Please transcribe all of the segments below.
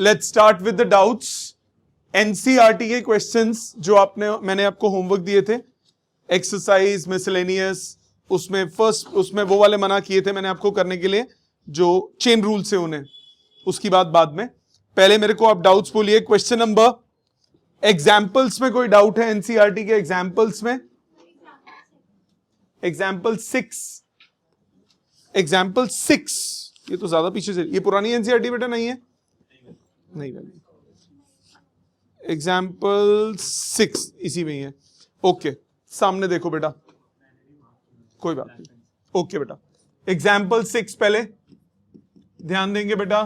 Let's start with the doubts. NCERT के questions जो मैंने आपको होमवर्क दिए थे, एक्सरसाइज मिसलेनियस, उसमें वो वाले मना किए थे मैंने आपको करने के लिए जो चेन रूल से उन्हें, उसकी बात बाद में। पहले मेरे को आप डाउट्स बोलिए। क्वेश्चन नंबर, एग्जाम्पल्स में कोई डाउट है? एनसीईआरटी के एग्जाम्पल्स में, एग्जाम्पल 6, ये तो ज्यादा पीछे से, ये पुरानी एनसीईआरटी बेटा नहीं है? नहीं बनी। एग्जाम्पल 6 इसी में ही है। ओके, सामने देखो बेटा, कोई बात नहीं। ओके बेटा, एग्जाम्पल 6 पहले ध्यान देंगे बेटा।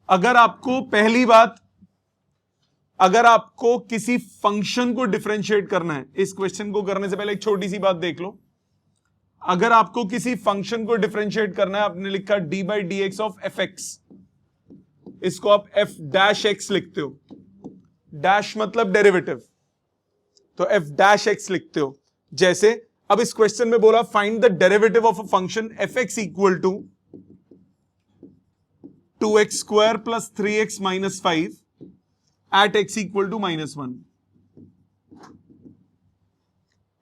अगर आपको पहली बात, अगर आपको किसी फंक्शन को डिफरेंशिएट करना है, इस क्वेश्चन को करने से पहले एक छोटी सी बात देख लो। अगर आपको किसी फंक्शन को डिफरेंशिएट करना है, आपने लिखा D by D x of F x, इसको आप एफ डैश एक्स लिखते हो। डैश मतलब डेरिवेटिव, तो एफ डैश एक्स लिखते हो। जैसे अब इस क्वेश्चन में बोला find the derivative of a function F X equal to 2x square plus 3x minus 5 at x equal to -1।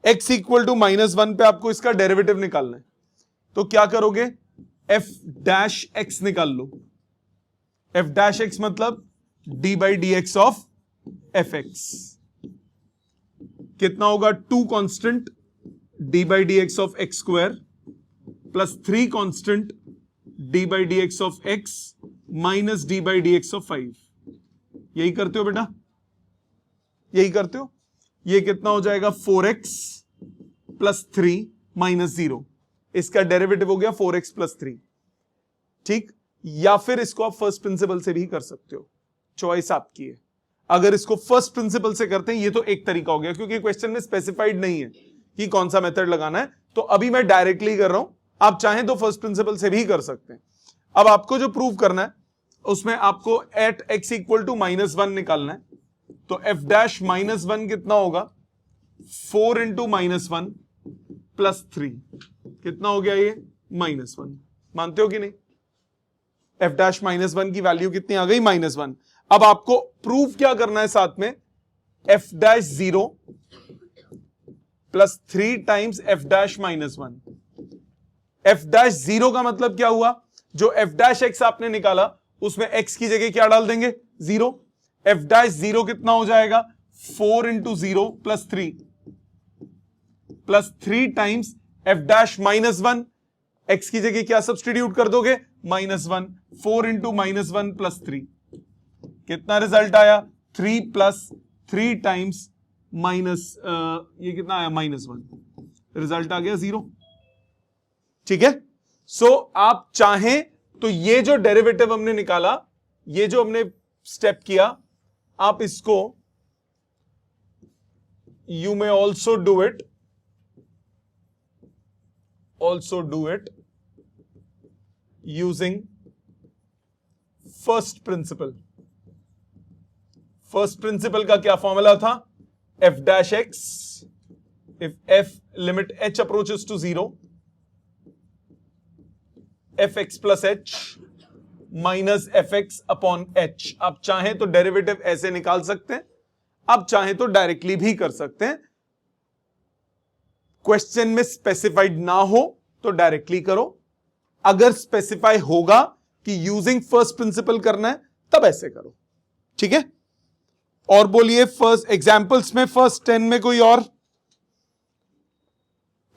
x equal to -1 पे आपको इसका डेरिवेटिव निकालना है, तो क्या करोगे? f डैश x निकाल लो। f डैश x मतलब d by D x of F x. कितना होगा? 2 constant d by D x of X square plus 3 constant d by D x of x minus d by D x of 5। यही करते हो बेटा, यही करते हो। ये कितना हो जाएगा? 4x plus 3 minus 0। इसका डेरिवेटिव हो गया 4x प्लस 3। ठीक, या फिर इसको आप फर्स्ट प्रिंसिपल से भी कर सकते हो, चॉइस आपकी है। अगर इसको फर्स्ट प्रिंसिपल से करते हैं, ये तो एक तरीका हो गया, क्योंकि क्वेश्चन में स्पेसिफाइड नहीं है कि कौन सा मेथड लगाना है, तो अभी मैं डायरेक्टली कर रहा हूं। आप चाहें तो फर्स्ट प्रिंसिपल से भी कर सकते हैं। अब आपको जो प्रूव करना है, उसमें आपको एट x इक्वल टू -1 निकालना है। तो f डैश -1 कितना होगा? 4 इंटू -1 प्लस 3, कितना हो गया ये? -1। मानते हो कि नहीं? f डैश -1 की वैल्यू कितनी आ गई? -1। अब आपको प्रूव क्या करना है साथ में? f dash 0 plus 3 times f dash -1। f dash 0 का मतलब क्या हुआ? जो f डैश x आपने निकाला, उसमें x की जगह क्या डाल देंगे? 0। f डैश 0 कितना हो जाएगा? 4 into 0 plus 3 times f dash -1, x की जगह क्या सब्सटीट्यूट कर दोगे? -1। 4 इंटू -1 प्लस 3, कितना रिजल्ट आया? 3 प्लस 3 टाइम्स माइनस, ये कितना आया? -1। रिजल्ट आ गया 0। ठीक है। सो आप चाहें तो ये जो डेरिवेटिव हमने निकाला, ये जो हमने स्टेप किया, आप इसको you may also do it using first principle. First principle का क्या फॉर्मूला था? f dash x if f limit h approaches to 0, fx plus h minus fx upon h। आप चाहें तो डेरिवेटिव ऐसे निकाल सकते हैं, आप चाहें तो डायरेक्टली भी कर सकते हैं। क्वेश्चन में स्पेसिफाइड ना हो तो डायरेक्टली करो, अगर स्पेसिफाई होगा कि यूजिंग फर्स्ट प्रिंसिपल करना है तब ऐसे करो। ठीक है। और बोलिए फर्स्ट एग्जाम्पल्स में, फर्स्ट 10 में कोई और?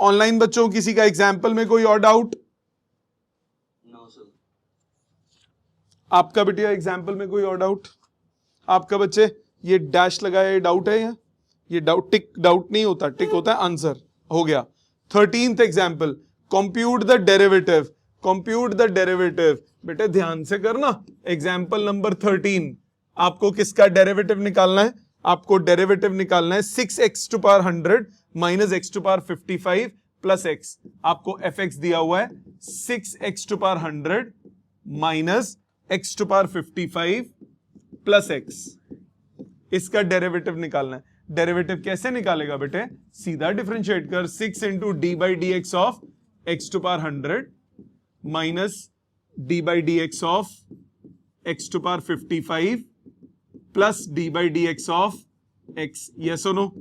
ऑनलाइन बच्चों किसी का एग्जाम्पल में कोई और डाउट? आपका बेटिया एग्जाम्पल में कोई और डाउट? आपका बच्चे ये डैश लगाया, ये डाउट है या ये डाउट? टिक डाउट नहीं होता, टिक होता है आंसर। हो गया। 13th example, compute the derivative. Compute the derivative बेटे ध्यान से करना। एग्जाम्पल नंबर 13, आपको किसका डेरिवेटिव निकालना है? आपको डेरिवेटिव निकालना है 6x to power 100 minus x to power 55 plus x। आपको fx दिया हुआ है 6x to power 100 minus x to power 55 plus x। इसका डेरिवेटिव निकालना है। डेरिवेटिव कैसे निकालेगा बेटे? सीधा डिफरेंशिएट कर, 6 into D by D x of x to power 100 minus D by D x of X to power 55 plus D by D x of X. Yes और no?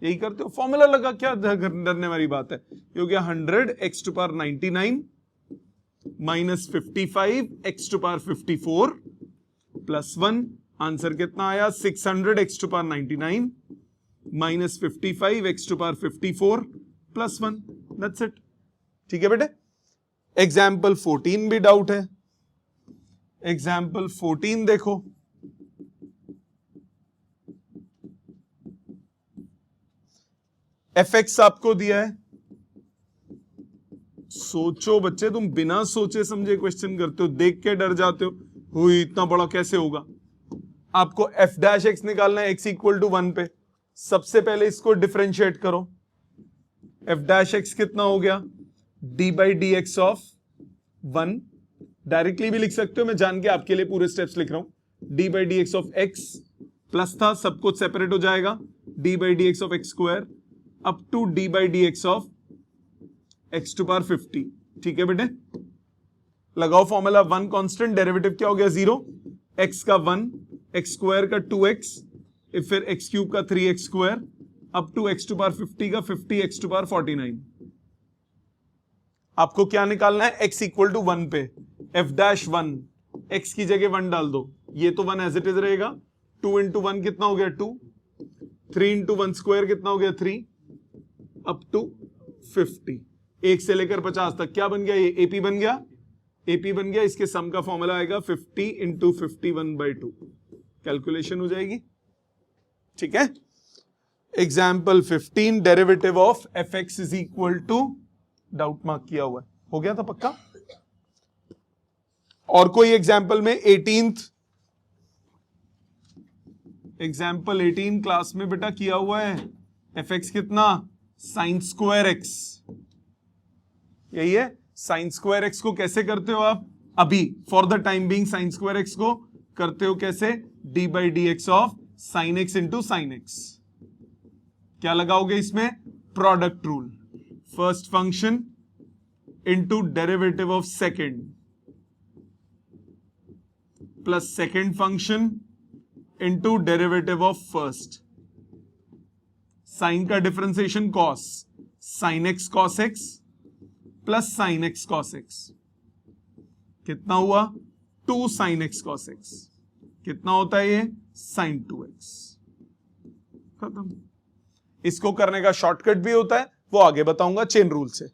यही करते हो, फॉर्मूला लगा, क्या डरने वाली बात है। ये हो गया 100 X to power 99 minus 55 X to power 54 plus 1। Answer कितना आया? 600 X to power 99 minus 55 X to power 54 plus 1। That's it. ठीक है बेटे। एग्जाम्पल 14 भी डाउट है। एग्जाम्पल 14 देखो। fx आपको दिया है। सोचो बच्चे, तुम बिना सोचे समझे क्वेश्चन करते हो, देख के डर जाते हो, हुई इतना बड़ा कैसे होगा। आपको f डैश x निकालना है x इक्वल टू 1 पे। सबसे पहले इसको डिफरेंशिएट करो। f डैश x कितना हो गया? d by D x of 1। Directly भी लिख सकते हो, मैं जान के आपके लिए पूरे स्टेप्स लिख रहा हूं। d by D x of x plus था, सब कुछ सेपरेट हो जाएगा, d by D x of X square up to d by D x of X to power 50। ठीक है बेटे, लगाओ फॉर्मूला। 1 कांस्टेंट, डेरिवेटिव क्या हो गया? 0। x का 1, एक्स स्क्वायर का 2x, फिर एक्स क्यूब का 3x square up to X to power 50 का 50 एक्स टू पावर 49। आपको क्या निकालना है? x इक्वल टू 1 पे f डैश 1, x की जगह 1 डाल दो, ये तो 1 एज इट इज रहेगा। 2 इंटू 1 कितना हो गया? 2। 3 इंटू 1 स्क्वायर कितना हो गया? 3 अप टू 50। 1 से लेकर 50 तक क्या बन गया? ये एपी बन गया। एपी बन गया। इसके सम का फॉर्मूला आएगा 50 इंटू 51/2। कैलकुलेशन हो जाएगी। ठीक है। Example 15, derivative of F X is equal to, doubt mark किया हुआ है, हो गया था पक्का। और कोई एग्जाम्पल में 18th एग्जाम्पल 18 क्लास में बेटा किया हुआ है। एफ एक्स कितना? Sign square x. यही है। साइन स्क्वायर एक्स को कैसे करते हो आप? अभी for the time being sine square X को करते हो कैसे? D by D x of sine x into sine X. क्या लगाओगे इसमें? Product rule. First function into derivative of second plus second function into derivative of first. Sine का differentiation cos, sine X cos x plus sine X cos X. कितना हुआ? 2 sign X cos X. कितना होता है ये? Sign 2x। खत्म। इसको करने का शॉर्टकट भी होता है, वो आगे बताऊंगा चेन रूल से।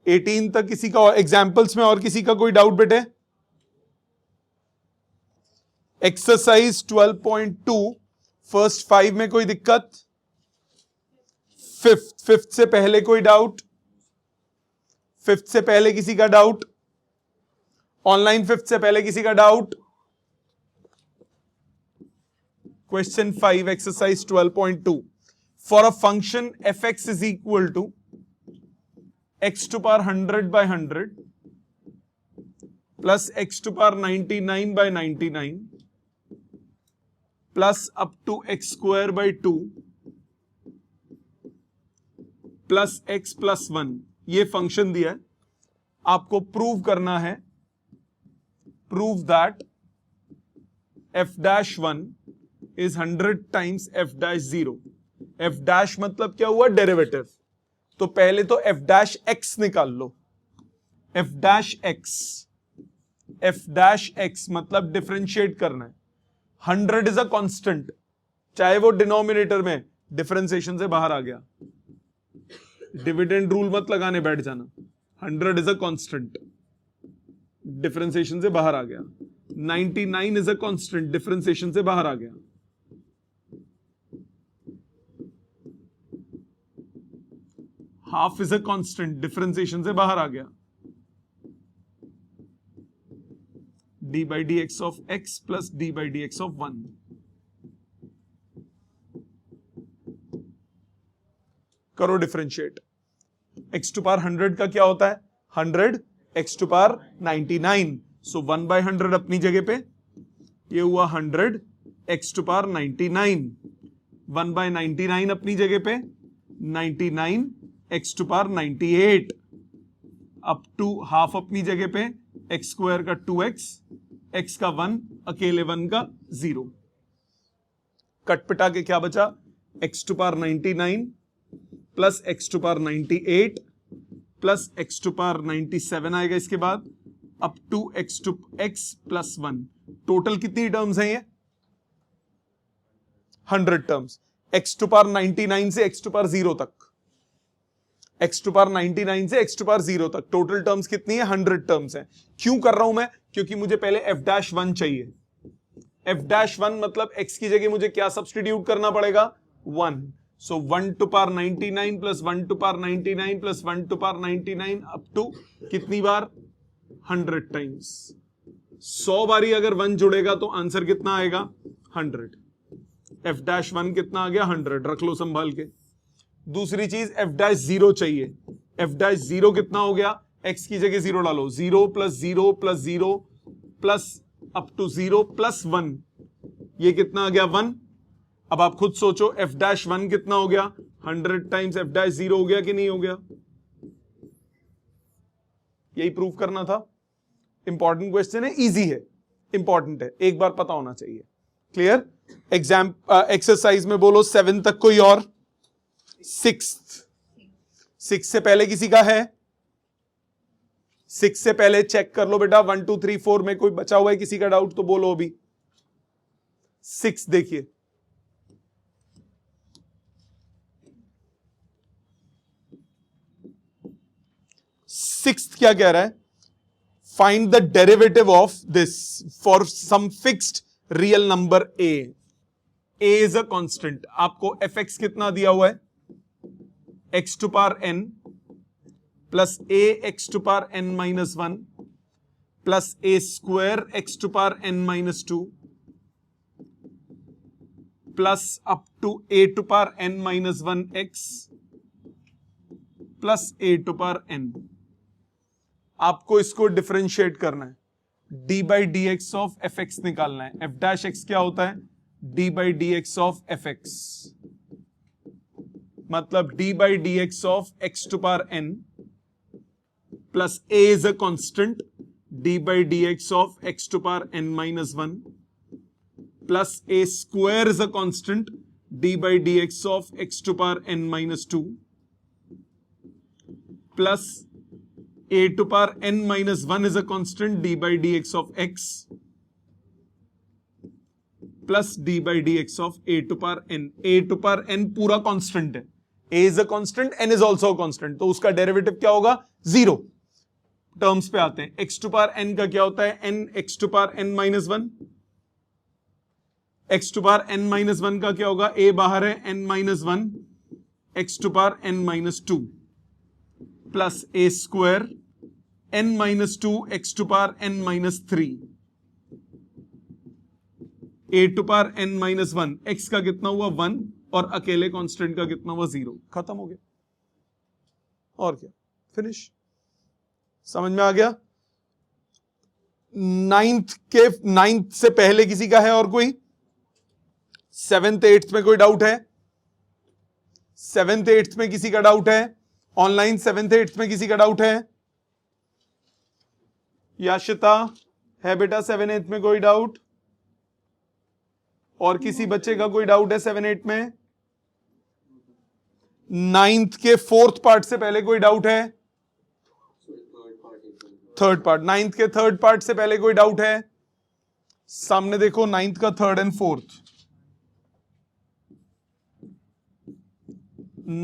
18 तक किसी का एग्जाम्पल्स में और किसी का कोई डाउट बेटे? एक्सरसाइज 12.2 फर्स्ट 5 में कोई दिक्कत? फिफ्थ से पहले कोई डाउट? फिफ्थ से पहले किसी का डाउट? ऑनलाइन फिफ्थ से पहले किसी का doubt? Question 5 exercise 12.2, for a function F X is equal to X to power 100/100 plus X to power 99/99 plus up to X square by 2 plus X plus 1। ये function दिया है, आपको prove करना है। Prove that F dash 1 is 100 times F dash 0। F dash मतलब क्या हुआ? Derivative. तो पहले तो एफ डैश एक्स निकाल लो। F dash X, F dash X मतलब डिफरेंशिएट करना है। 100 इज अ कांस्टेंट, चाहे वो डिनोमिनेटर में डिफरेंशिएशन से बाहर आ गया। डिविडेंड रूल मत लगाने बैठ जाना। 100 इज अ कांस्टेंट, डिफरेंशिएशन से बाहर आ गया। 99 इज अ कांस्टेंट, डिफरेंशिएशन से बाहर आ गया। Half is a constant, differentiation से बाहर आ गया। D by D x of x plus D by D x of 1। करो डिफरेंशिएट। एक्स टू पावर 100 का क्या होता है? 100 एक्स टू पावर 99, सो 1/100 अपनी जगह पे। ये हुआ 100 एक्स टू पावर 99, 1/99 अपनी जगह पे, 99 X to power 98 up to half अपनी जगह पे, एक्स स्क्वायर का 2x, x का 1, अकेले 1 का 0, कट पिटा के क्या बचा, x to power 99 plus x to power 98 plus x to power 97 आएगा इसके बाद, up to x to x plus 1। Total कितनी टर्म्स हैं ये, 100 टर्म्स। x टू पावर 99 से x टू पावर 0 तक, x टू पावर 99 से x टू पावर 0 तक टोटल टर्म्स कितनी है, 100 टर्म्स हैं। क्यों कर रहा हूं मैं, क्योंकि मुझे पहले f-1 चाहिए। f-1 मतलब x की जगह मुझे क्या सब्सटीट्यूट करना पड़ेगा, 1। So 1 to power 99 plus 1 to power 99 plus 1 to power 99 up to कितनी बार, 100 टाइम्स। 100 बारी अगर 1 जुड़ेगा तो आंसर कितना आएगा, 100। f-1 कितना आ गया, 100, रख लो संभाल के। दूसरी चीज f-0 चाहिए। f-0 कितना हो गया, x की जगह 0 डालो, 0 plus 0 plus 0 plus up to 0 plus 1, ये कितना आ गया, 1। अब आप खुद सोचो f-1 कितना हो गया, 100 टाइम्स f-0 हो गया कि नहीं हो गया, यही प्रूव करना था। इंपॉर्टेंट क्वेश्चन है, इजी है, इंपॉर्टेंट है, एक बार पता होना चाहिए। क्लियर। एग्जाम एक्सरसाइज में बोलो 7 तक कोई और, 6 से पहले किसी का है, 6 से पहले चेक कर लो बेटा, 1 2 3 4 में कोई बचा हुआ है किसी का डाउट तो बोलो अभी। 6 देखिए, सिक्स्थ क्या कह रहा है, find the derivative of this for some fixed real number a is a constant. आपको fx कितना दिया हुआ है, x to power n plus a x to power n minus 1 plus a square x to power n minus 2 plus up to a to power n minus 1 x plus a to power n। आपको इसको differentiate करना है, d by D x of F X निकालना है। f dash X क्या होता है, d by D x of F X, मतलब d by D x of X to power n plus a is a constant, d by D x of X to power n minus 1 plus a square is a constant, d by D x of X to power n minus 2 plus a to power n minus 1 is a constant, d by dx of x plus d by dx of a to power n। a to power n पूरा constant है, a is a constant, n is also a constant, तो उसका derivative क्या होगा, 0। Terms पे आते हैं, x to power n का क्या होता है, n x to power n minus 1, x to power n minus 1 का क्या होगा, a बाहर है, n minus 1 x to power n minus 2 plus a square n minus 2 x to power n minus 3 a to power n minus 1, x का कितना हुआ 1 और अकेले कांस्टेंट का कितना हुआ 0। खत्म हो गया, और क्या, फिनिश। समझ में आ गया। नाइन्थ से पहले किसी का है और कोई, 7th 8th में कोई डाउट है, 7th 8th में किसी का डाउट है, ऑनलाइन 7th 8th में किसी का डाउट है, याशिता है बेटा 7 8 में कोई डाउट, और किसी बच्चे का कोई डाउट है 7 8 में, 9th के 4th पार्ट से पहले कोई डाउट है, 3rd पार्ट, 9th के 3rd पार्ट से पहले कोई डाउट है, सामने देखो 9th का 3rd एंड 4th,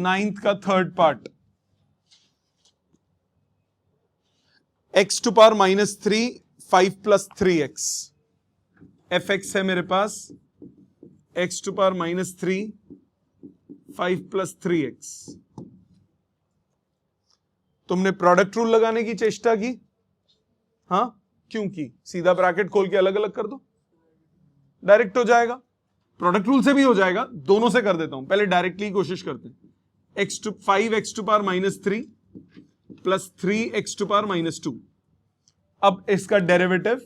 9th का 3rd part, x to power minus 3 5 plus 3x, F X है मेरे पास, x to power minus 3 5 plus 3x। तुमने प्रोडक्ट रूल लगाने की चेष्टा की, हाँ क्यों की, सीधा ब्रैकेट खोल के अलग अलग कर दो, डायरेक्ट हो जाएगा। प्रोडक्ट रूल से भी हो जाएगा, दोनों से कर देता हूं, पहले डायरेक्टली कोशिश करते हैं। 5x to power minus 3 plus 3x to power minus 2। अब इसका derivative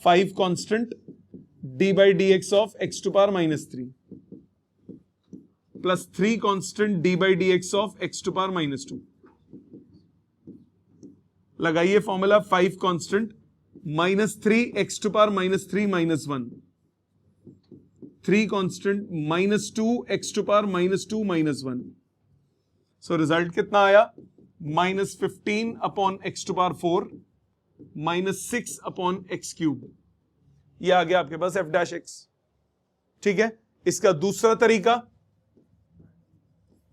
5 constant d by D x of x to power minus 3 plus 3 constant d by D x of x to power minus 2 लगाइए formula 5 constant -3 x⁻³ -3 3 constant -2 x⁻² so result कितना आया -15/x⁴ -6/x³। ये आ गया आपके पास f'(x). ठीक है, इसका दूसरा तरीका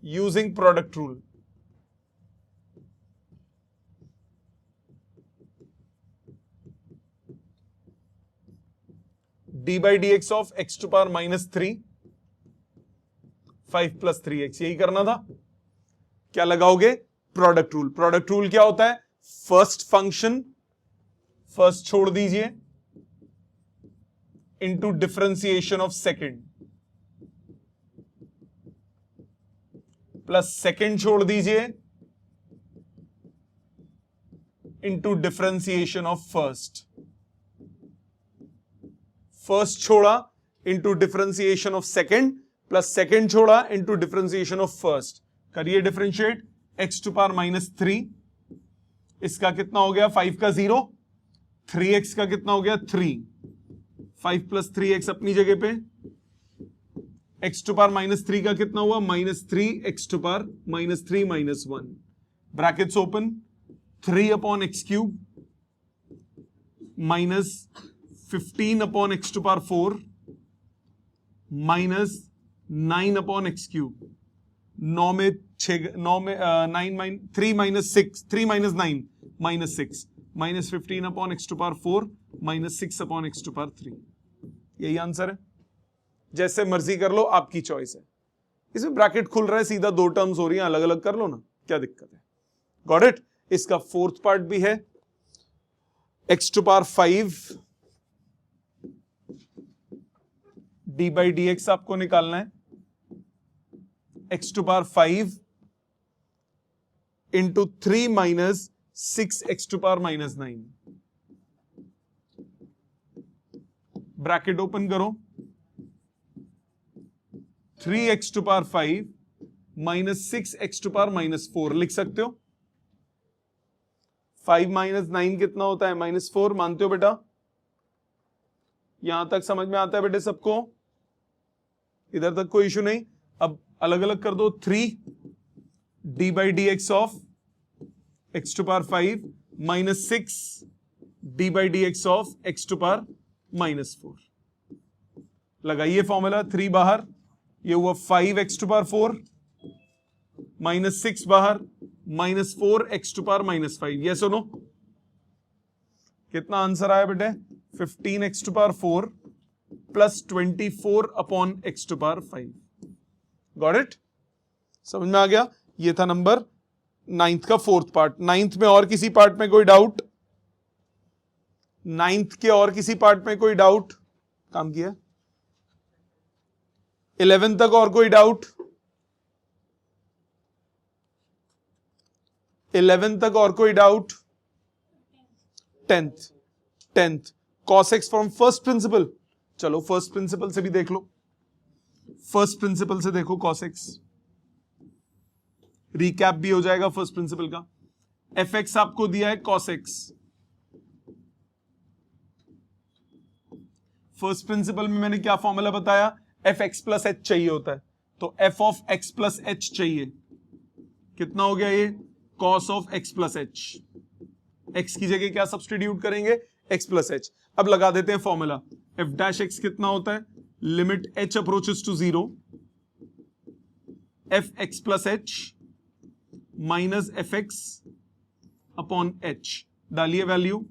using product rule. d/dx of x⁻³ 5 + 3x, यही करना था। क्या लगाओगे? Product rule. प्रोडक्ट रूल क्या होता है? फर्स्ट फंक्शन फर्स्ट छोड़ दीजिए into differentiation of second, plus second छोड़ दीजिए into differentiation of first. First छोड़ा into differentiation of second, plus second छोड़ा इंटू डिफरेंशिएशन ऑफ फर्स्ट। करिए डिफरेंशिएट x⁻³ इसका कितना हो गया? 5 का 0, 3x का कितना हो गया? 3, 5 + 3x अपनी जगह पे, x⁻³ का कितना हुआ? -3x⁻³ -1 brackets open, 3/x³ -15/x⁴ -9/x³। 9 में 6, 9 में 3 - 6, 3 - 9 -6 -15/x⁴ -6/x⁴। यही आंसर है। जैसे मर्जी कर लो, आपकी चॉइस है। इसमें ब्रैकेट खुल रहा है, सीधा 2 टर्म्स हो रही हैं, अलग अलग कर लो ना, क्या दिक्कत है? Got it? इसका फोर्थ पार्ट भी है, x⁵ d/dx आपको निकालना है, x⁵ into 3 - 6x⁻⁹। Bracket open करो, 3x⁵ -6x⁻⁴ लिख सकते हो। 5 - 9 कितना होता है? -4। मानते हो बेटा? यहां तक समझ में आता है बेटे सबको? इधर तक कोई इशू नहीं। अब अलग अलग कर दो, 3 d/dx of x⁵ -6 d/dx of x⁻⁴। लगाइए फॉर्मूला, 3 बाहर, ये हुआ 5x⁴ -6 बाहर -4x⁻⁵। ये सुनो कितना आंसर आया बेटे? 15x⁴ + 24/x⁵। Got it? समझ में आ गया? ये था नंबर 9th का फोर्थ पार्ट। 9th में और किसी पार्ट में कोई डाउट? 9th के और किसी पार्ट में कोई डाउट? काम किया? 11 तक और कोई डाउट? 11 तक और कोई doubt? 10th cos x from first principle. चलो फर्स्ट प्रिंसिपल से भी देख लो। फर्स्ट प्रिंसिपल से देखो cos x, रिकैप भी हो जाएगा फर्स्ट प्रिंसिपल का। fx आपको दिया है cos x। फर्स्ट प्रिंसिपल में मैंने क्या फॉर्मूला बताया? fx + h चाहिए होता है, तो f(x + h) चाहिए। कितना हो गया ये? cos of x + h। x की जगह क्या सब्सटीट्यूट करेंगे? x + h। अब लगा देते हैं फॉर्मूला। f' कितना होता है? Limit h approaches to 0, fx + h minus fx/h। डालिए value,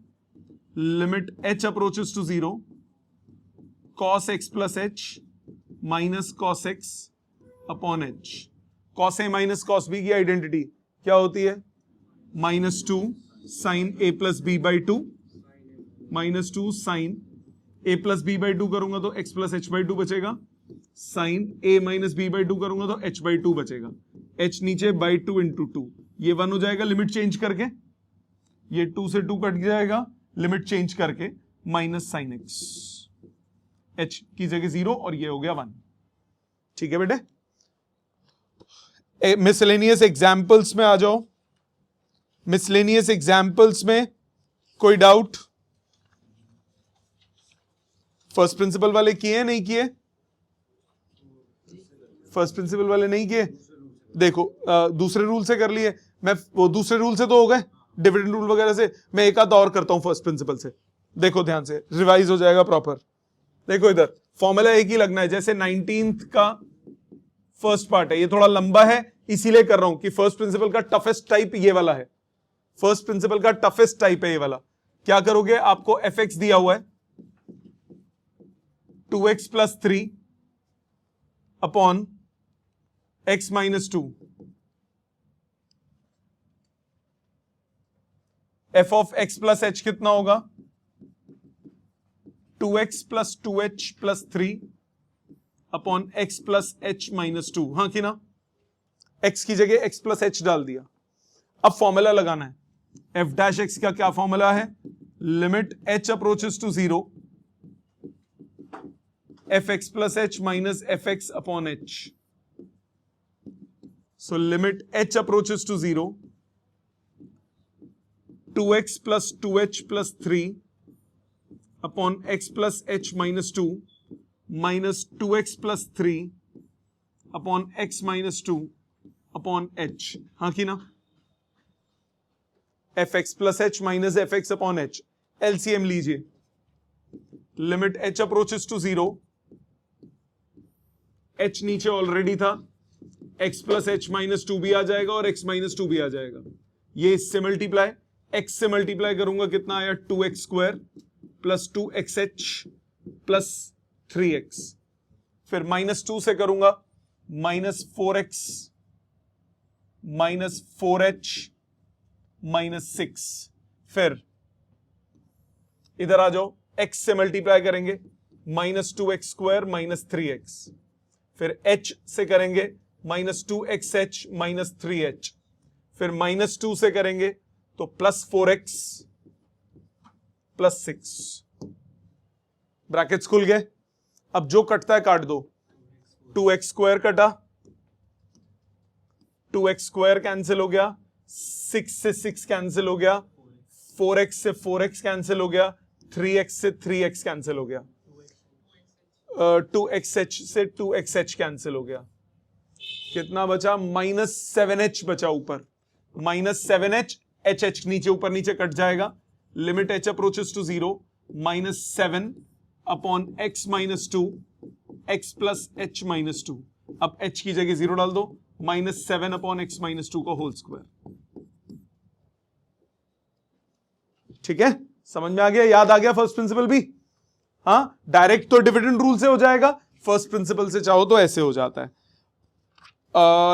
limit h approaches to 0, cos x + h minus cos x/h। cos a minus cos b की आइडेंटिटी क्या होती है? -2 sin a + b/2 -2 sin a + b/2 करूंगा तो x + h/2 बचेगा। sin a - b/2 करूंगा तो h/2 बचेगा। h नीचे /2 × 2, ये 1 हो जाएगा लिमिट चेंज करके। ये 2 से 2 कट जाएगा लिमिट चेंज करके, माइनस sin x। h की जगह 0 और ये हो गया 1। ठीक है बेटे? मिसलेनियस एग्जाम्पल्स में आ जाओ। मिसलेनियस एग्जाम्पल्स में कोई डाउट? फर्स्ट प्रिंसिपल वाले किए नहीं किए? फर्स्ट प्रिंसिपल वाले नहीं किए? देखो दूसरे रूल से कर लिए, मैं वो दूसरे रूल से तो हो गए, डिविडेंड रूल वगैरह से। मैं एक आध और करता हूं फर्स्ट प्रिंसिपल से, देखो ध्यान से, रिवाइज हो जाएगा प्रॉपर। देखो इधर फॉर्मूला एक ही लगना है, जैसे 19th का फर्स्ट पार्ट है, ये थोड़ा लंबा है इसीलिए कर रहा हूं कि फर्स्ट प्रिंसिपल का टफेस्ट टाइप ये वाला है। फर्स्ट प्रिंसिपल का टफेस्ट टाइप है ये वाला। क्या करोगे, आपको एफ एक्स दिया हुआ है 2x plus 3 upon x minus 2। F of x plus h कितना होगा? 2x plus 2h plus 3 upon x plus h minus 2। हाँ कि ना? x की जगह x प्लस h डाल दिया। अब फॉर्मूला लगाना है। f डैश x का क्या फॉर्मूला है? Limit h approaches to 0 fx plus h minus fx upon h. So limit h approaches to 0, 2x plus 2h plus 3 upon x plus h minus 2 minus 2x plus 3 upon x minus 2 upon h. हाँ कि ना? fx plus h minus fx upon h. LCM लीजिए। Limit h approaches to 0, h नीचे already था, x plus H minus 2 भी आ जाएगा और x minus 2 भी आ जाएगा। ये इससे मल्टीप्लाई, x से मल्टीप्लाई करूंगा, कितना आया? 2x square plus 2xh plus 3x। फिर माइनस 2 से करूंगा, minus 4x minus 4h minus 6। फिर इधर आ जाओ, x से मल्टीप्लाई करेंगे, minus 2x square minus 3x। फिर h से करेंगे, माइनस 2xh माइनस 3h। फिर माइनस 2 से करेंगे तो प्लस 4x प्लस 6। ब्रैकेट्स खुल गए। अब जो कटता है काट दो। 2x स्क्वायर कटा, 2x स्क्वायर कैंसिल हो गया, 6 से 6 कैंसिल हो गया, 4x से 4x कैंसिल हो गया, 3x से 3x कैंसिल हो गया, 2xh से 2xh कैंसिल हो गया। कितना बचा? माइनस 7h बचा ऊपर, माइनस 7h, h नीचे ऊपर नीचे कट जाएगा। Limit h approaches to 0, minus 7 upon x minus 2 x plus h minus 2। अब h की जगह 0 डाल दो, माइनस 7 अपॉन x माइनस 2 का होल स्क्वायर। ठीक है, समझ में आ गया? याद आ गया फर्स्ट प्रिंसिपल भी? हाँ, डायरेक्ट तो डिविडेंड रूल से हो जाएगा, फर्स्ट प्रिंसिपल से चाहो तो ऐसे हो जाता है।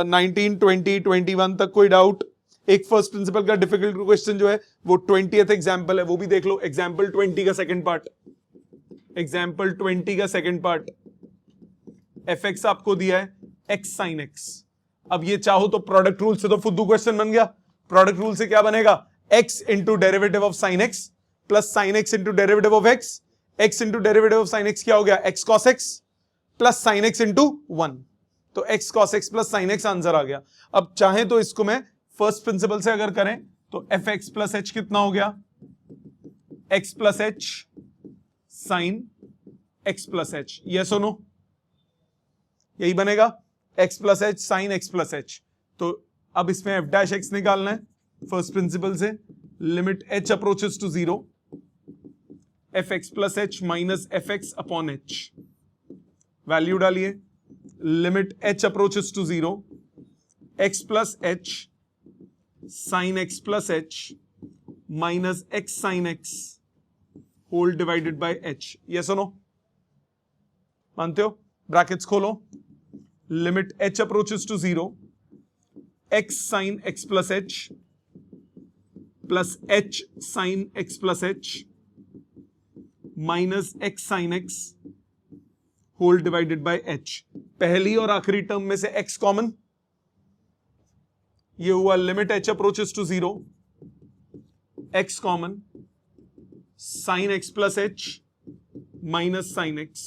19, 20, 21 तक कोई डाउट? एक फर्स्ट प्रिंसिपल का डिफिकल्ट क्वेश्चन जो है वो 20th एग्जाम्पल है, वो भी देख लो। एग्जाम्पल 20 का सेकंड पार्ट, एग्जाम्पल 20 का सेकंड पार्ट। एफ एक्स आपको दिया है एक्स साइन एक्स। अब ये चाहो तो प्रोडक्ट रूल से तो फुद्दू क्वेश्चन बन गया। प्रोडक्ट रूल से क्या बनेगा? X into derivative of sine x plus sine x into derivative of X. X into derivative of sine X क्या हो गया? X cos x plus sine x into 1। तो X cos x plus sine X answer आ गया। अब चाहे तो इसको मैं फर्स्ट प्रिंसिपल से अगर करें तो एफ एक्स प्लस एच कितना हो गया? X plus H sine x plus H. ये सुनो, यही बनेगा, X plus H sine x plus H. तो अब इसमें एफ डैश एक्स निकालना है फर्स्ट प्रिंसिपल से। Limit H approaches to 0, F X plus H minus F X upon H. Value डालिए। Limit H approaches to 0, X plus H sine x plus H minus X sine X whole divided by H. ये सुनो, मानते हो? Brackets खोलो। Limit H approaches to 0, X sine x plus H plus H sine x plus H minus X sine X whole divided by H. पहली और आखिरी term में से एक्स कॉमन, ये हुआ limit H approaches to 0, X common, sine x plus H minus sine x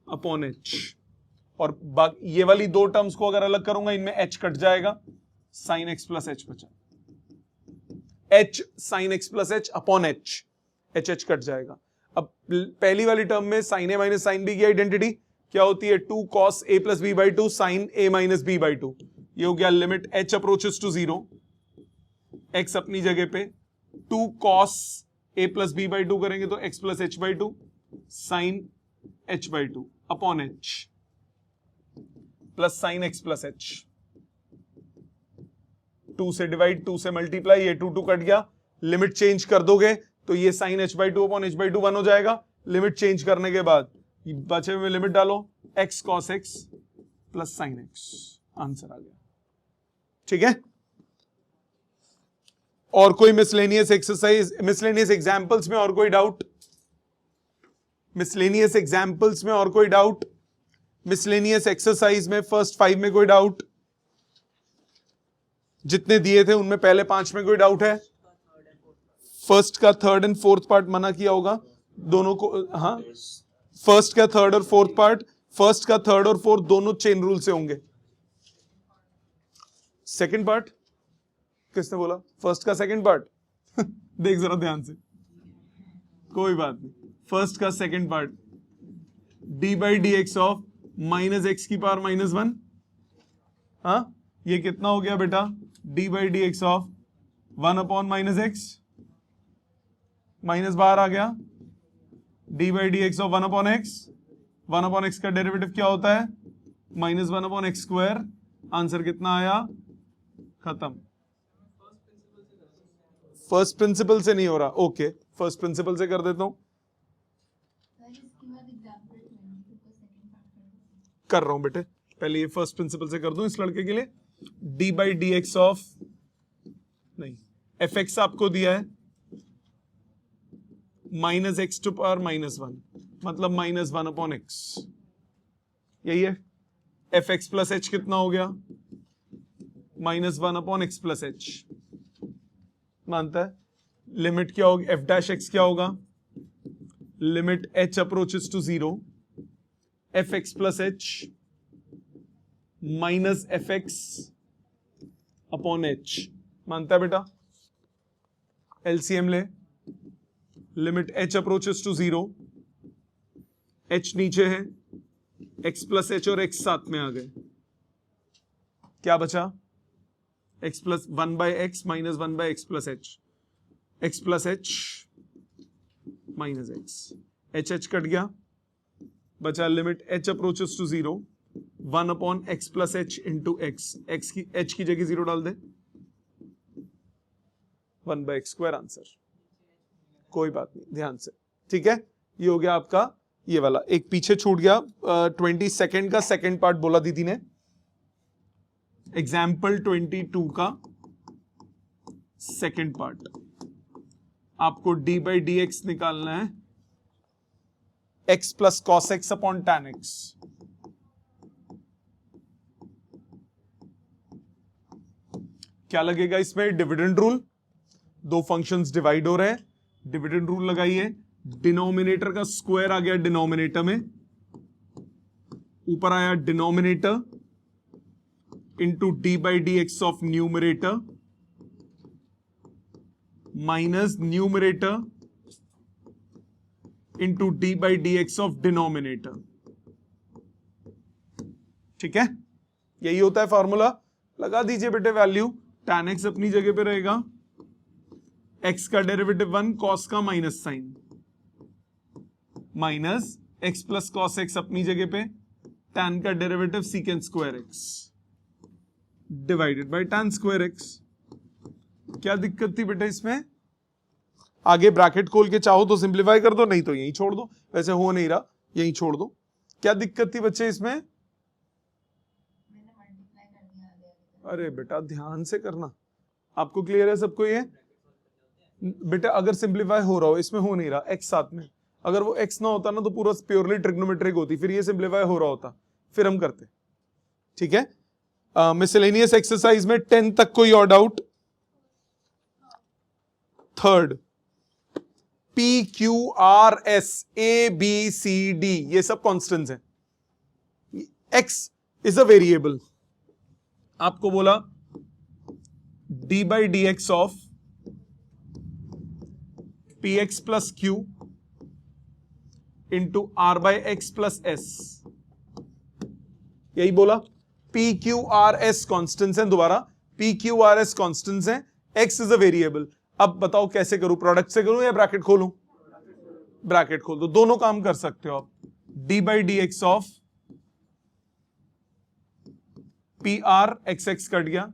upon H. और ये वाली दो टर्म्स को अगर अलग करूंगा, इनमें एच कट जाएगा, साइन एक्स प्लस एच बचा। H sine x plus H upon H, H H cut जाएगा। अब पहली वाली टर्म में sine A minus sine B की आइडेंटिटी क्या होती है, 2 cos a plus B by two sine A minus B by two. ये हो गया limit h approaches to 0, x अपनी जगह पे 2 cos a plus B by to करेंगे तो x plus H by two sine h by two upon h plus sine x plus h। 2 से divide 2 से मल्टीप्लाई, ये 2 कट गया, लिमिट चेंज कर दोगे तो ये sine h by two upon h by two 1 हो जाएगा। लिमिट चेंज करने के बाद बचे हुए लिमिट डालो, x cos x plus sine x, answer आ गया। ठीक है, और कोई मिसलेनियस एक्सरसाइज, मिसलेनियस एग्जांपल्स में और कोई डाउट, मिसलेनियस एग्जांपल्स में और कोई डाउट, मिसलेनियस एक्सरसाइज में फर्स्ट 5 में कोई डाउट, जितने दिए थे उनमें पहले 5 में कोई डाउट है? फर्स्ट का थर्ड एंड फोर्थ पार्ट मना किया होगा दोनों को, हाँ फर्स्ट का थर्ड और फोर्थ पार्ट, फर्स्ट का थर्ड और फोर्थ दोनों चेन रूल से होंगे। सेकंड पार्ट किसने बोला? फर्स्ट का सेकंड पार्ट देख जरा ध्यान से, कोई बात नहीं। फर्स्ट का second part D by D x of minus x की पावर माइनस 1, हाँ ये कितना हो गया बेटा? D by D x of 1 upon minus x, minus बाहर आ गया, D by D x of 1 upon x, 1 upon x का डेरिवेटिव क्या होता है? Minus 1 upon X square. Answer कितना आया? खत्म। फर्स्ट प्रिंसिपल से नहीं हो रहा, ओके फर्स्ट प्रिंसिपल से कर देता हूं, कर रहा हूं बेटे, पहले ये फर्स्ट प्रिंसिपल से कर दूं इस लड़के के लिए। D by D x of, नहीं एफ एक्स आपको दिया है minus X to power minus 1, मतलब माइनस 1 अपॉन एक्स, यही है। एफ एक्स प्लस एच कितना हो गया? Minus 1 upon x plus H, मानता है। लिमिट क्या होगी? एफ डैश एक्स क्या होगा? Limit H approaches to 0, F X plus H minus F X upon H, मानता है बेटा। एलसीएम ले, limit H approaches to 0, H नीचे है, एक्स प्लस एच और एक्स साथ में आ गए, क्या बचा? X plus 1 by X minus 1 by x plus H, X plus H minus X, H H cut गया, बचा limit H approaches to 0, 1 upon x plus H into x, x की एच की जगह 0 डाल दे, 1 बाय एक्स स्क्वायर आंसर। कोई बात नहीं, ध्यान से, ठीक है। ये हो गया आपका ये वाला, एक पीछे छूट गया 22 का सेकंड पार्ट बोला दीदी ने, एग्जाम्पल 22 का सेकंड पार्ट। आपको डी बाई डी एक्स निकालना है, X plus cos x upon tan x. क्या लगेगा इसमें? डिविडेंड रूल, दो फंक्शंस डिवाइड हो रहे हैं, डिविडेंड रूल लगाइए, डिनोमिनेटर का स्क्वायर आ गया डिनोमिनेटर में, ऊपर आया denominator into D by D x of numerator minus numerator into D by D x of denominator. ठीक है, यही होता है फॉर्मूला। लगा दीजिए बेटे वैल्यू, tan x अपनी जगह पे रहेगा, x का डेरिवेटिव 1 cos का minus sine, minus x plus cos x अपनी जगह पे, tan का derivative secant square x divided by tan square x. क्या दिक्कत थी बेटा इसमें? आगे ब्रैकेट खोल के चाहो तो सिंप्लीफाई कर दो, नहीं तो यहीं छोड़ दो, वैसे हो नहीं रहा यहीं छोड़ दो। क्या दिक्कत थी बच्चे इसमें? अरे बेटा ध्यान से करना, आपको क्लियर है सबको? ये बेटा अगर सिंप्लीफाई हो रहा हो, इसमें हो नहीं रहा, x साथ में, अगर वो x ना होता ना तो पूरा प्योरली ट्रिग्नोमेट्रिक होती, फिर ये सिंप्लीफाई हो रहा होता, फिर हम करते। ठीक है, मिसलेनियस एक्सरसाइज में 10 तक कोई और doubt? Third, P Q R S A B C D ये सब कॉन्स्टेंट्स हैं, x इज अ वेरिएबल। आपको बोला d by D x of p x plus q into r by x plus s, यही बोला। P q r s constants हैं, दोबारा p q r s constants हैं, एक्स इज अ वेरिएबल। अब बताओ कैसे करूं, प्रोडक्ट से करूं या ब्रैकेट खोलूं? ब्रैकेट खोल दो, दोनों काम कर सकते हो आप। D by D x of P R X X cut गया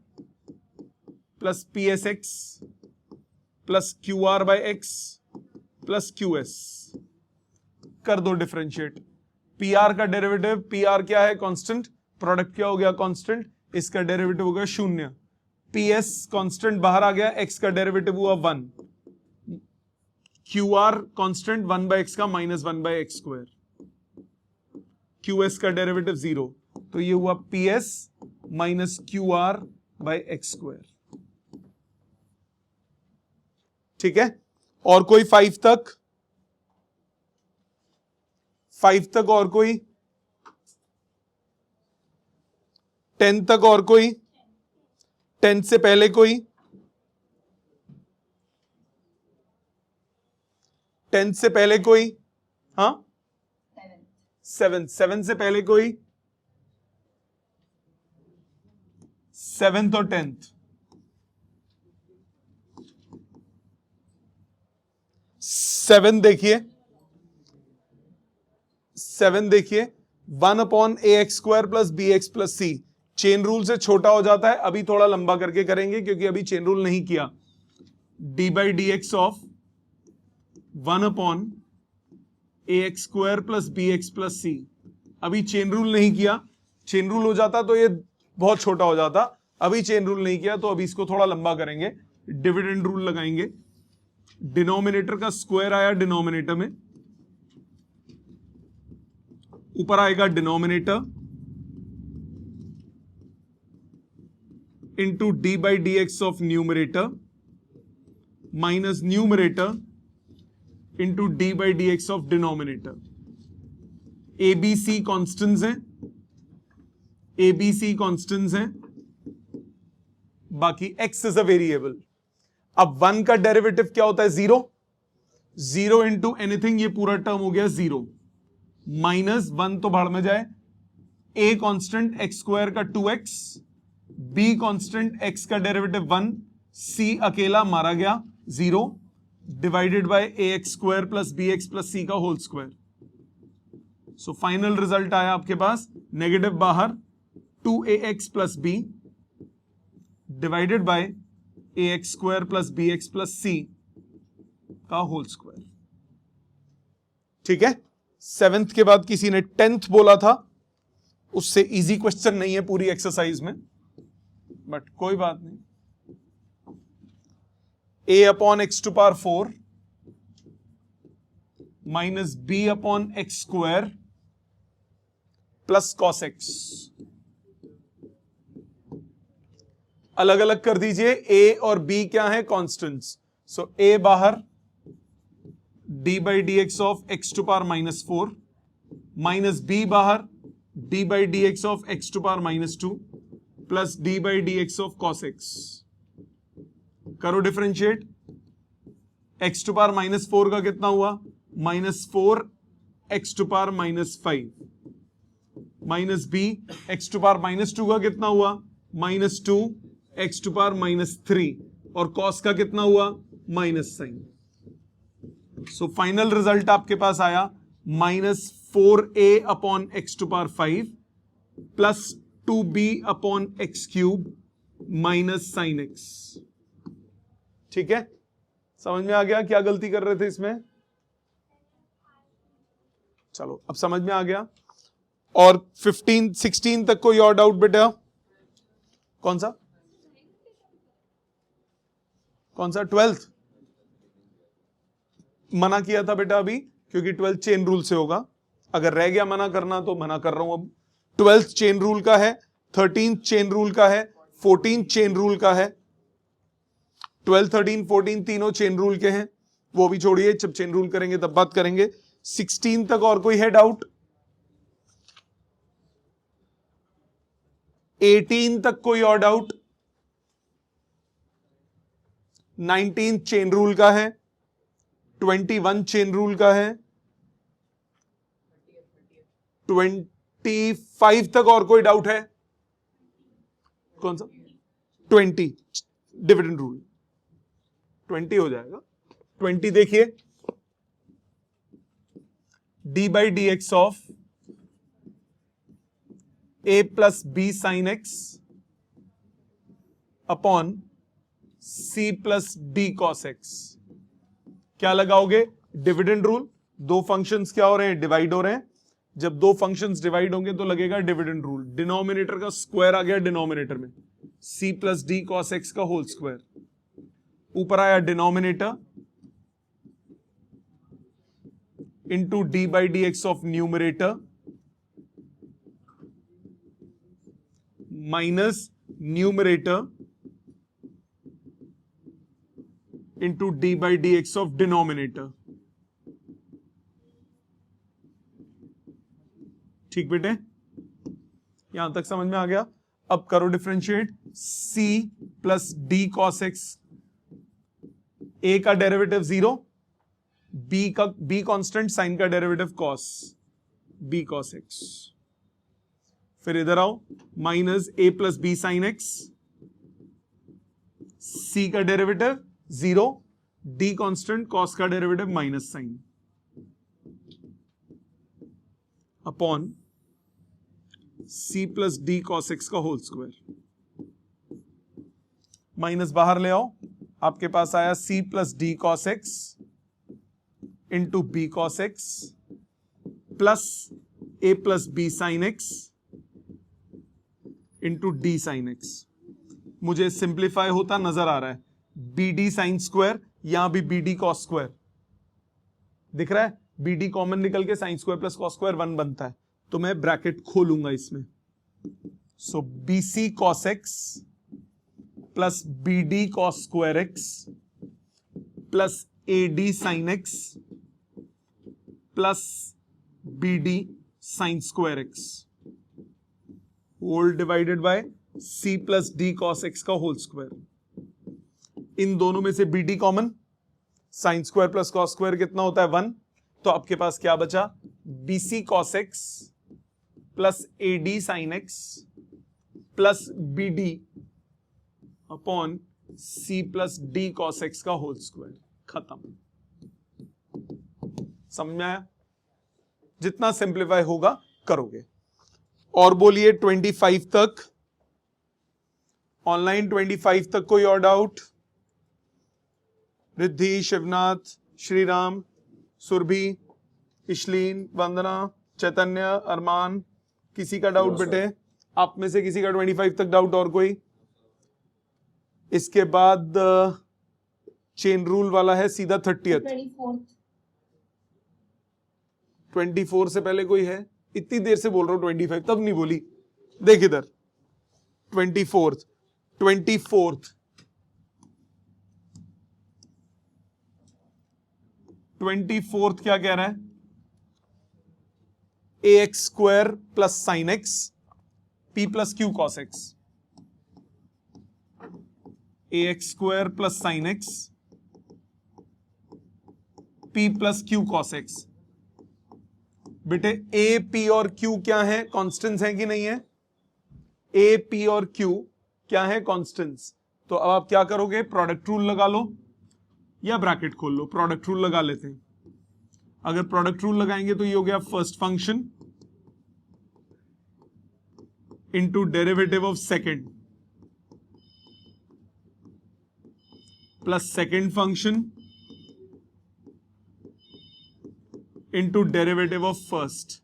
plus P S X plus Q R by X plus Q S, कर दो डिफरेंशिएट। पी आर का डेरिवेटिव, पी आर क्या है? कांस्टेंट, प्रोडक्ट क्या हो गया? कांस्टेंट, इसका डेरिवेटिव हो गया 0। पी एस कांस्टेंट बाहर आ गया, एक्स का डेरिवेटिव हुआ 1, Q R constant 1 by X का minus 1 by x square, Q S का डेरिवेटिव 0, तो ये हुआ P S minus Q R by x square. ठीक है, और कोई 5 तक? 5 तक और कोई? 10 तक और कोई? 10 से पहले कोई? 10 से पहले कोई? हाँ, 7 से पहले कोई? 7th और 10th? 7 देखिए, 7 देखिए, 1/ax² plus B X plus C, chain rule से छोटा हो जाता है, अभी थोड़ा लंबा करके करेंगे क्योंकि अभी चेन रूल नहीं किया। D by D x of 1/ax² plus B X plus C, अभी चेन रूल नहीं किया, चेन रूल हो जाता तो ये बहुत छोटा हो जाता, अभी चेन रूल नहीं किया तो अभी इसको थोड़ा लंबा करेंगे। डिविडेंड रूल लगाएंगे, डिनोमिनेटर का स्क्वायर आया डिनोमिनेटर में, ऊपर आएगा denominator into D by D x of numerator minus numerator into D by D x of denominator. ABC constants हैं, एबीसी कॉन्स्टेंट्स हैं, बाकी एक्स इज अ वेरिएबल। अब 1 का डेरिवेटिव क्या होता है? 0, 0 इंटू एनीथिंग, ये पूरा टर्म हो गया 0, माइनस 1 तो भाड़ में जाए, ए कांस्टेंट एक्स स्क्वायर का 2x, बी कांस्टेंट एक्स का डेरिवेटिव 1, सी अकेला मारा गया 0, divided by A x square plus B X plus C का whole square. So final result आया आपके पास नेगेटिव बाहर 2ax plus B divided by A x square plus B X plus C का होल स्क्वायर। ठीक है, 7th के बाद किसी ने 10th बोला था, उससे इजी क्वेश्चन नहीं है पूरी एक्सरसाइज में, बट कोई बात नहीं। a upon x to power 4 minus B upon X square plus cos X, अलग अलग कर दीजिए। a और b क्या है? कॉन्स्टेंट्स, सो a बाहर d by D x of X to power minus 4 minus b बाहर d by D x of X to power minus 2 plus d by D x of cos X. करो differentiate, X to power minus 4 का कितना हुआ? -4 x to power -5 minus b x to power -2 का कितना हुआ? -2 x to power -3 और cos का कितना हुआ? Minus sine. So final result आपके पास आया -4a upon x to power 5 plus 2b upon x cube minus sine x. ठीक है, समझ में आ गया क्या गलती कर रहे थे इसमें? चलो अब समझ में आ गया। और 15 16 तक कोई और डाउट बेटा? कौन सा 12th मना किया था बेटा अभी, क्योंकि 12th चेन रूल से होगा। अगर रह गया मना करना तो मना कर रहा हूं अब। 12th चेन रूल का है, 13th चेन रूल का है, 14th चेन रूल का है। 12, 13, 14 तीनों चेन रूल के हैं, वो भी छोड़िए, जब चेन रूल करेंगे तब बात करेंगे। 16 तक और कोई है डाउट? 18 तक कोई और डाउट? 19 चेन रूल का है, 21 चेन रूल का है, 25 तक और कोई डाउट है? कौन सा? 20 डिविडेंड रूल, 20 हो जाएगा। 20 देखिए, d by D x of a plus b sine x upon c plus D cos x. क्या लगाओगे? Dividend rule. दो फंक्शंस क्या हो रहे हैं? डिवाइड हो रहे हैं। जब दो फंक्शंस डिवाइड होंगे तो लगेगा डिविडेंड रूल। डिनोमिनेटर का स्क्वायर आ गया डिनोमिनेटर में, c plus D cos x का होल स्क्वायर। ऊपर आया denominator into D by D x of numerator minus numerator into D by D x of denominator. ठीक बेटे, यहां तक समझ में आ गया? अब करो differentiate. c plus D cos x, a का डेरिवेटिव 0, b कांस्टेंट, साइन का derivative cos, b cos x। फिर इधर आओ, minus a plus b sine x, c का डेरिवेटिव 0, d कांस्टेंट, cos का derivative minus sine, upon c plus D cos x का whole square. Minus बाहर ले आओ, आपके पास आया c plus D cos x into b cos x plus a plus b sine x into d sine x. मुझे simplify होता नजर आ रहा है, बी डी साइन स्क्वायर, यहां भी बी डी कॉस स्क्वायर दिख रहा है, बी डी कॉमन निकल के sine square plus cos square 1 बनता है, तो मैं ब्रैकेट खोलूंगा इसमें। So B C cos x plus B D cos square X plus A D sine x plus B D sine square X whole divided by C plus D cos x का whole square. इन दोनों में से B D common, sine square plus cos square कितना होता है? 1। तो आपके पास क्या बचा? B C cos x plus A D sine x plus B d upon c plus D cos x का होल स्क्वायर। खत्म। समझ में आया? जितना सिंप्लीफाई होगा करोगे। और बोलिए 25 तक, ऑनलाइन 25 तक कोई और डाउट? रिद्धि, शिवनाथ, श्रीराम, सुरभि, इशलीन, वंदना, चैतन्य, अरमान, किसी का डाउट बेटे? आप में से किसी का 25 तक डाउट? और कोई? इसके बाद चेन रूल वाला है सीधा 30th। 24 से पहले कोई है? इतनी देर से बोल रहा हूं 25, तब नहीं बोली। देख इधर 24th क्या कह रहा है? A x square plus sine x P plus Q cos x. A x square plus sine x P plus Q cos X. बेटे ए पी और क्यू क्या है? कांस्टेंट्स हैं कि नहीं है? ए पी और क्यू क्या है? कांस्टेंट्स। तो अब आप क्या करोगे? प्रोडक्ट रूल लगा लो या ब्रैकेट खोल लो। प्रोडक्ट रूल लगा लेते हैं। अगर प्रोडक्ट रूल लगाएंगे तो ये हो गया first function into derivative of second plus second function into derivative of first.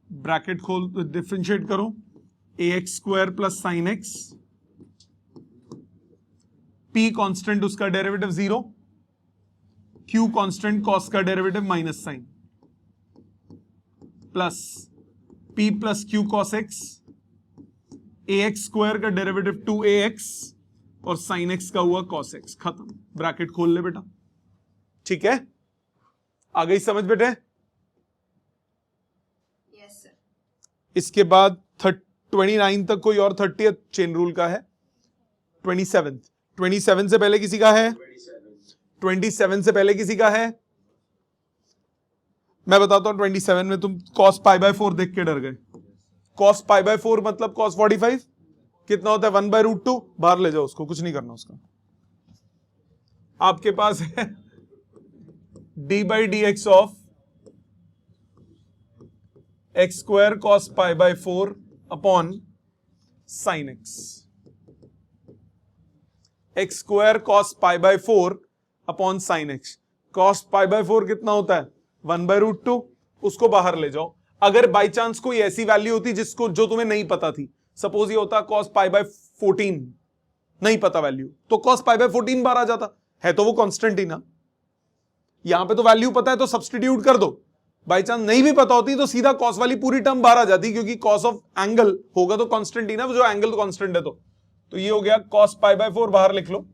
Bracket खोल, डिफरेंशिएट करो। A x square plus sine x, p constant उसका डेरिवेटिव 0, क्यू कांस्टेंट कॉस का derivative minus sine, plus p plus Q cos x, ए x square का derivative 2ax और sine x का हुआ cos x. खत्म। Bracket खोल ले बेटा। ठीक है, आ गई समझ बेटे? Yes sir. इसके बाद 29 तक कोई और 30th चेन रूल का है? 27 से पहले किसी का है? 27 से पहले किसी का है? मैं बताता हूं 27 में तुम cos पाई बाय 4 देख के डर गए। cos पाई बाय 4 मतलब cos 45 कितना होता है? 1/√2। बाहर ले जाओ उसको, कुछ नहीं करना उसका। आपके पास है d/dx of x square cos pi by 4 upon sin x। x square cos pi by 4 upon sin x। cos pi by 4 कितना होता है? 1/√2। उसको बाहर ले जाओ। अगर बाई चांस कोई ऐसी वैल्यू होती जिसको जो तुम्हें नहीं पता थी, सपोज ये होता cos पाई बाय 14, नहीं पता वैल्यू, तो cos पाई बाय 14 बाहर आ जाता है, तो वो कांस्टेंट ही ना। यहां पे तो वैल्यू पता है तो सब्सटीट्यूट कर दो। बाई चांस नहीं भी पता होती तो सीधा cos वाली पूरी टर्म बाहर आ जाती, क्योंकि cos ऑफ एंगल होगा तो कांस्टेंट ही ना, जो एंगल तो कांस्टेंट है। तो ये हो गया cos पाई बाय 4, बाहर लिख लो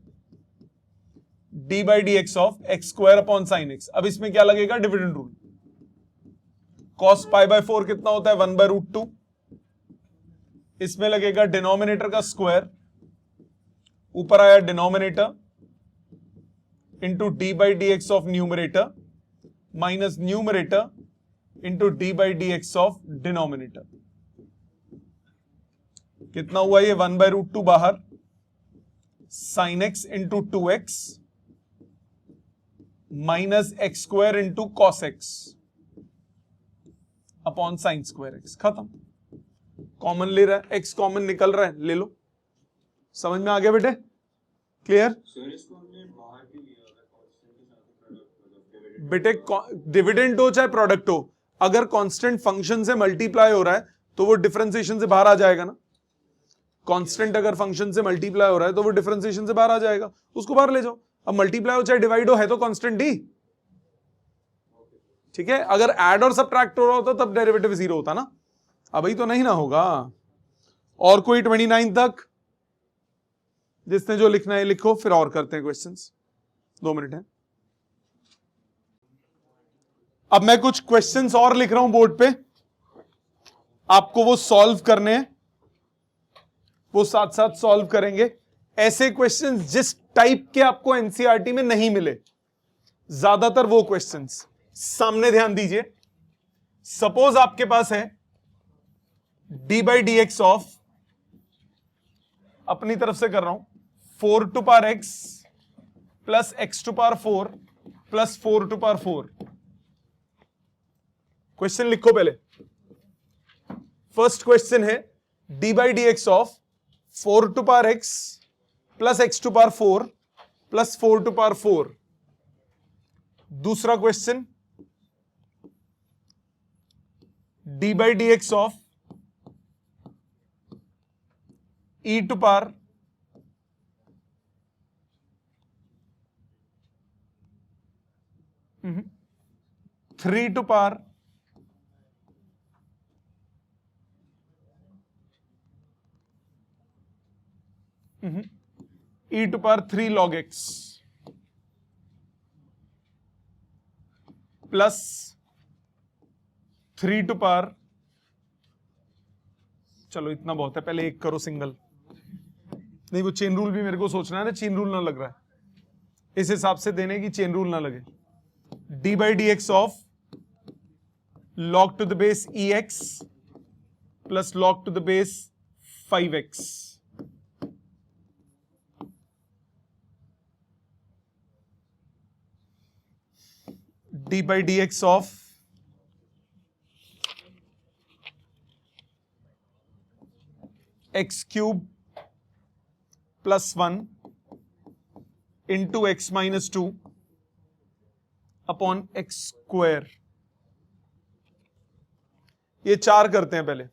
d/dx of x square upon sin x। अब इसमें क्या लगेगा? Dividend rule. cos pi by 4 कितना होता है? 1/√2। इसमें लगेगा डिनोमिनेटर का स्क्वायर, ऊपर आया denominator, into d/dx of numerator minus numerator into d/dx of denominator. कितना हुआ ये? 1/√2 बाहर, sin x into 2x minus x square into cos x upon sin square x। खत्म। कॉमन ले रहा है, x कॉमन निकल रहा है, ले लो। समझ में आ गया बेटे? क्लियर? बेटे डिविडेंड हो चाहे प्रोडक्ट हो, अगर कांस्टेंट फंक्शन से मल्टीप्लाई हो रहा है तो वो डिफरेंशिएशन से बाहर आ जाएगा ना। कांस्टेंट अगर फंक्शन से मल्टीप्लाई हो रहा है तो वो डिफरेंशिएशन से बाहर आ जाएगा, उसको बाहर ले जाओ। अब मल्टीप्लाई हो चाहे डिवाइड हो, है तो कांस्टेंट ही। ठीक है, अगर ऐड और सब्ट्रैक्ट हो रहा होता तब डेरिवेटिव 0 होता ना, अभी तो नहीं ना होगा। और कोई 29 तक? जिसने जो लिखना है लिखो, फिर और करते हैं क्वेश्चंस। 2 मिनट है। अब मैं कुछ क्वेश्चंस और लिख रहा हूं बोर्ड पे, आपको वो सॉल्व करने हैं, वो साथ साथ सॉल्व करेंगे। ऐसे क्वेश्चंस जिस टाइप के आपको एनसीईआरटी में नहीं मिले, ज्यादातर वो क्वेश्चंस। सामने ध्यान दीजिए। सपोज आपके पास है d/dx ऑफ, अपनी तरफ से कर रहा हूं, 4 to power x plus x to power 4 plus 4 to power 4। Question लिखो पहले। फर्स्ट क्वेश्चन है d/dx of 4 to power x plus x to power 4 plus 4 to power 4। दूसरा question d/dx of e to power 3 to power e to power 3 log x plus 3 to power, चलो इतना बहुत है, पहले एक करो सिंगल। नहीं, वो चेन रूल भी मेरे को सोचना है ना, चेन रूल ना लग रहा है, इस हिसाब से देने की चेन रूल ना लगे। d/dx of log to the base ex plus log to the base 5x d/dx of x cube plus 1 into x minus 2 upon x square. ये 4 करते हैं पहले,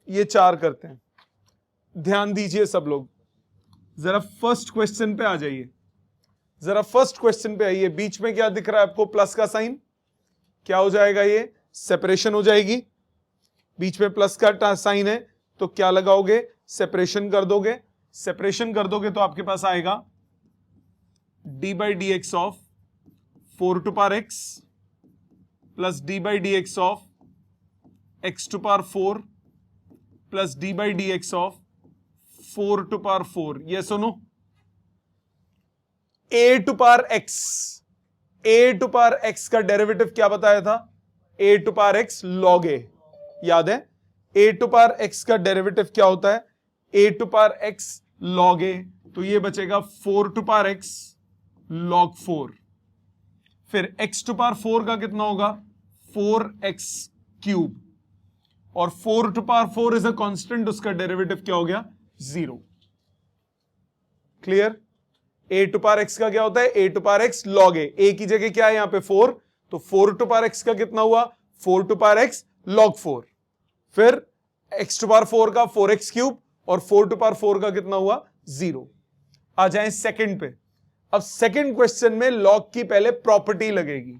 ये 4 करते हैं। ध्यान दीजिए सब लोग, जरा फर्स्ट क्वेश्चन पे आ जाइए, जरा फर्स्ट क्वेश्चन पे आइए। बीच में क्या दिख रहा है आपको? प्लस का साइन। क्या हो जाएगा? ये सेपरेशन हो जाएगी। बीच में प्लस का साइन है तो क्या लगाओगे? सेपरेशन कर दोगे। सेपरेशन कर दोगे तो आपके पास आएगा d/dx of 4 to power x plus d/dx of x to power 4 plus D by D x of 4 to power 4। ये सुनो, ए टू पावर एक्स का डेरिवेटिव क्या बताया था? A to power x log a, याद है? ए टू पावर एक्स का derivative क्या होता है? A to power x log a. तो ये बचेगा 4 टू पावर एक्स लॉग 4। फिर x टू पावर 4 का कितना होगा? 4x क्यूब, और 4 to power 4 is a constant, उसका डेरिवेटिव क्या हो गया? 0। Clear? A to power x का क्या होता है? A to power x log a की जगह क्या है यहां पे? 4, तो 4 टू पावर एक्स का कितना हुआ? 4 टू पावर एक्स लॉग 4। फिर x टू पावर 4 का 4x क्यूब, और 4 टू पावर 4 का कितना हुआ? 0। आ जाए सेकंड पे। अब सेकंड क्वेश्चन में लॉग की पहले प्रॉपर्टी लगेगी।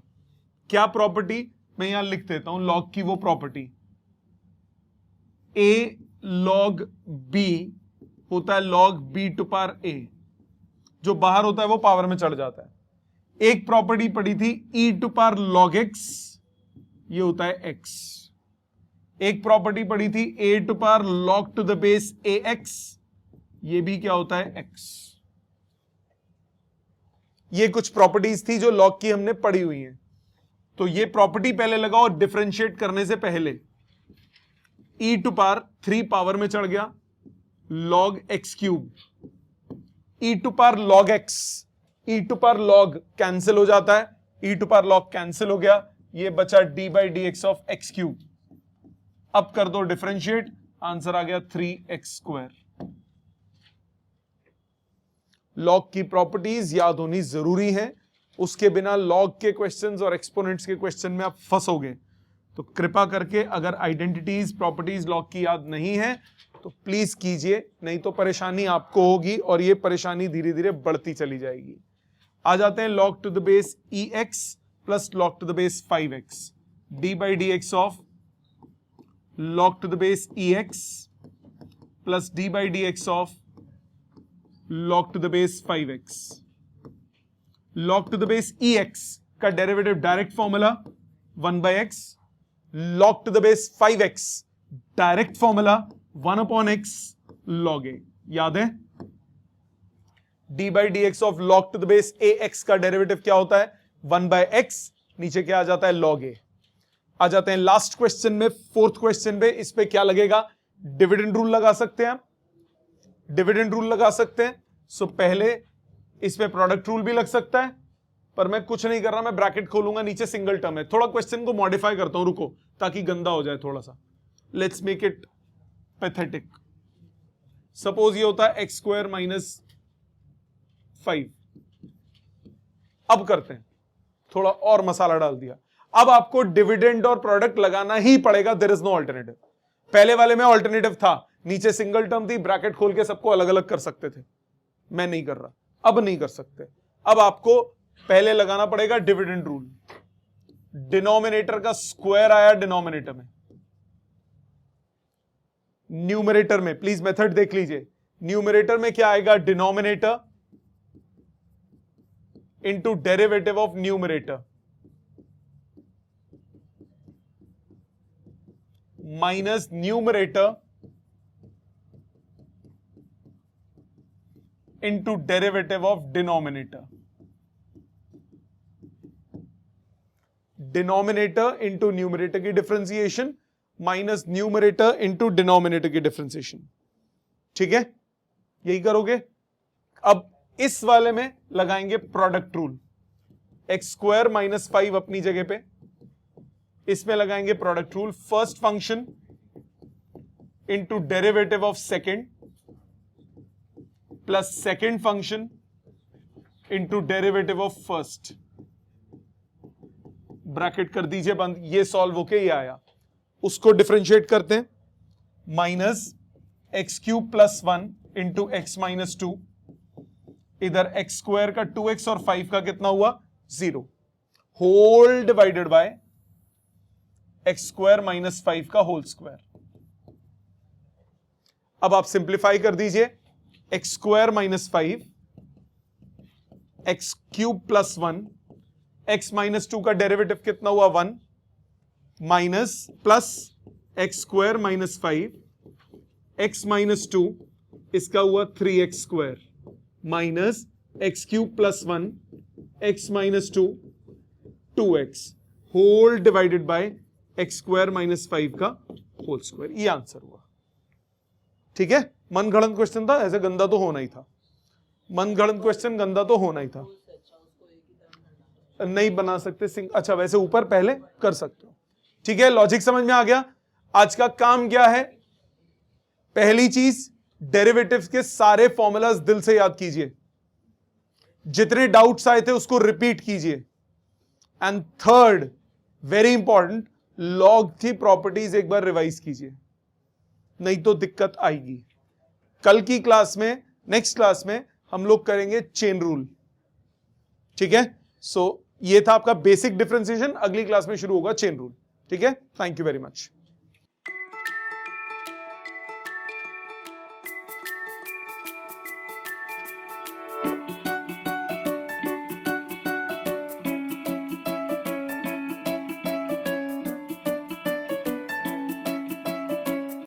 क्या प्रॉपर्टी? मैं यहां लिख देता हूं लॉग की वो प्रॉपर्टी। a log b होता है log b to power a, जो बाहर होता है वो पावर में चढ़ जाता है। एक प्रॉपर्टी पड़ी थी e to power log x, ये होता है x। एक प्रॉपर्टी पड़ी थी a to power log to the base ax, ये भी क्या होता है? x। ये कुछ प्रॉपर्टीज थी जो log की हमने पढ़ी हुई हैं। तो ये प्रॉपर्टी पहले लगाओ, डिफरेंशिएट करने से पहले e टू पावर 3 पावर में चढ़ गया log x cube, e to power log x, e to power log cancel हो जाता है, e to power log cancel हो गया, ये बचा d by D x of x cube. अब कर दो डिफरेंशिएट, आंसर आ गया 3x स्क्वायर। log की प्रॉपर्टीज याद होनी जरूरी है, उसके बिना log के क्वेश्चंस और एक्सपोनेंट्स के क्वेश्चन में आप फंसोगे। तो कृपा करके अगर आइडेंटिटीज प्रॉपर्टीज लॉग की याद नहीं है तो प्लीज कीजिए, नहीं तो परेशानी आपको होगी और ये परेशानी धीरे धीरे बढ़ती चली जाएगी। आ जाते हैं log to the base ex plus log to the base 5x, d by D x of log to the base ex plus d by D x of log to the base 5x। log to the base ex का derivative direct formula 1 by x, log to the base 5x direct formula 1 upon x log a, याद है? d by D x of log to the base ax का derivative क्या होता है? 1 bye x, नीचे क्या आ जाता है? log a। आ जाते हैं लास्ट क्वेश्चन में, फोर्थ क्वेश्चन पे। इस पे क्या लगेगा? डिविडेंड रूल लगा सकते हैं, डिविडेंड रूल लगा सकते हैं। सो पहले इस पे प्रोडक्ट रूल भी लग सकता है, पर मैं कुछ नहीं कर रहा, मैं ब्रैकेट खोलूंगा, नीचे सिंगल टर्म है। थोड़ा क्वेश्चन को मॉडिफाई करता हूं, रुको, ताकि गंदा हो जाए थोड़ा सा। Let's make it pathetic. Suppose ये होता है एक्स स्क्वायर माइनस 5। अब करते हैं, थोड़ा और मसाला डाल दिया। अब आपको डिविडेंड और प्रोडक्ट लगाना ही पड़ेगा, देयर इज नो अल्टरनेटिव। पहले वाले में अल्टरनेटिव था, नीचे सिंगल टर्म थी, ब्रैकेट खोल के सबको अलग अलग कर सकते थे। मैं नहीं कर रहा, अब नहीं कर सकते। अब आपको पहले लगाना पड़ेगा डिविडेंड रूल। डिनोमिनेटर का स्क्वायर आया डिनोमिनेटर में, न्यूमरेटर में, प्लीज मेथड देख लीजिए। न्यूमरेटर में क्या आएगा? Denominator into derivative of numerator minus numerator into derivative of denominator. Denominator into numerator की differentiation minus numerator into denominator की डिफरेंशिएशन। ठीक है, यही करोगे। अब इस वाले में लगाएंगे product rule. X square minus 5 अपनी जगह पे, इसमें लगाएंगे product rule. First function into derivative of second plus second function into derivative of first. Bracket कर दीजिए बंद, ये सॉल्व होके ये आया। उसको डिफरेंशिएट करते हैं, minus x cube plus 1 into x minus 2। इधर एक्स स्क्वायर का 2x और 5 का कितना हुआ? 0, whole divided by x square minus 5 का होल स्क्वायर। अब आप सिंप्लीफाई कर दीजिए, x square minus 5, x cube plus 1, x minus 2 का डेरिवेटिव कितना हुआ? 1, minus plus x square minus 5 x minus 2, इसका हुआ 3x square minus x cube plus 1 x minus 2 2x whole divided by x square minus 5 का whole square. ये answer हुआ। ठीक है, मनगढ़ंत क्वेश्चन था, ऐसे गंदा तो होना ही था, मनगढ़ंत क्वेश्चन गंदा तो होना ही था। नहीं बना सकते अच्छा वैसे ऊपर पहले कर सकते हो। ठीक है, लॉजिक समझ में आ गया। आज का काम क्या है? पहली चीज, डेरिवेटिव्स के सारे फॉर्मूलाज दिल से याद कीजिए, जितने डाउट्स आए थे उसको रिपीट कीजिए। And third, very important, log की प्रॉपर्टीज एक बार रिवाइज कीजिए, नहीं तो दिक्कत आएगी। कल की क्लास में, नेक्स्ट क्लास में हम लोग करेंगे चेन रूल। ठीक है, सो ये था आपका बेसिक डिफरेंशिएशन, अगली क्लास में शुरू होगा चेन रूल। ठीक है, थैंक यू वेरी मच।